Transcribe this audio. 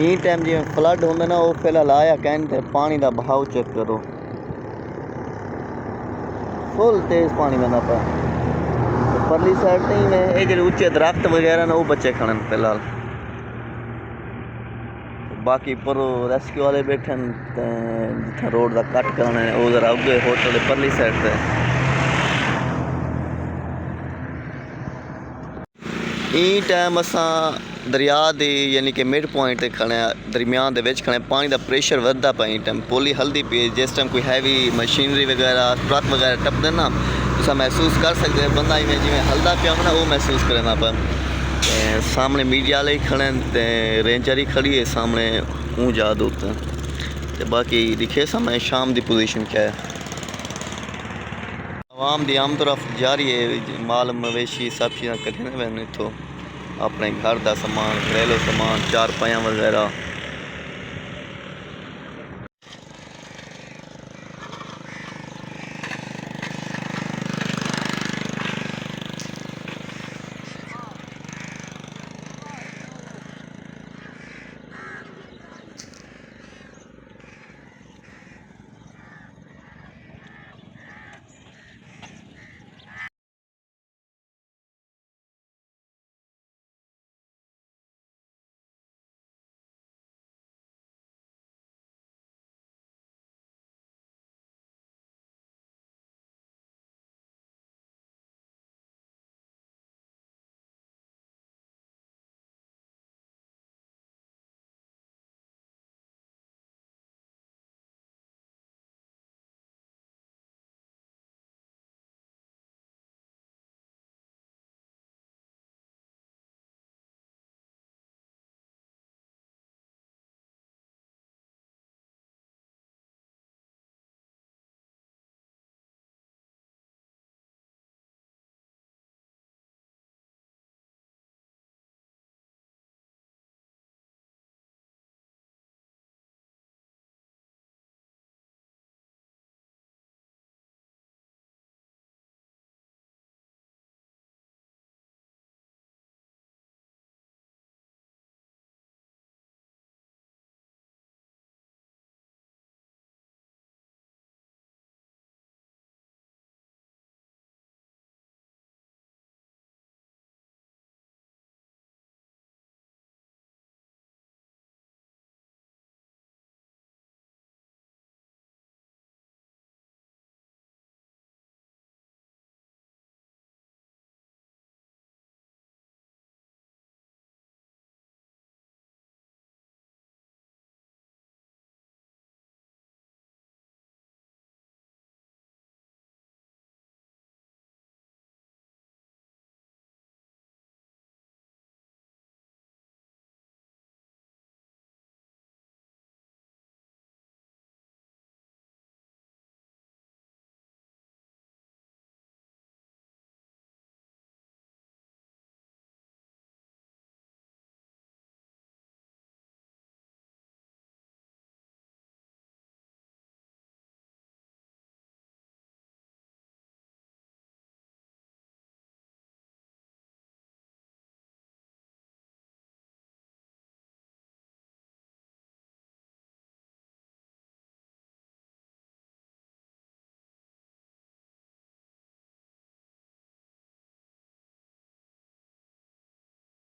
ई time जिवें flood होंगे ना, वो फिलहाल आया कहते पानी का बहाव चेक करो, फुल तेज़ पानी बना पा। परली साइड नहीं में ये जो उच्चे दरख्त वगैरह ना वो बच्चे खड़न फिलहाल, बाकी पर रेस्क्यू वाले बैठे जितना रोड का कट करना है वो जरा अगे होटल परली साइड पे। ई टाइम असा दरिया दे यानी कि मिड पॉइंट ते खड़े, दरमियान दे विच खड़े, पानी का प्रेशर वधदा पा। ई टाइम पुली हल्दी पी, जिस टाइम कोई हैवी मशीनरी वगैरह ट्रक वगैरह टपदे ना तुसा महसूस कर सकते हैं, बंदा इवें जिवें हल्दा पिया हो ना वो महसूस करना पा। सामने मीडिया वाले खड़े ते रेंजर ही खड़ी है सामने ऊँ जाद उत्ते, ते बाकी दिखे समय शाम की पोजीशन क्या है। आवाम की आम तरफ जारी है, माल मवेशी सब चीज़ा कट्ठे न इतों अपने घर का समान, घरेलू समान, चारपाइयाँ वगैरह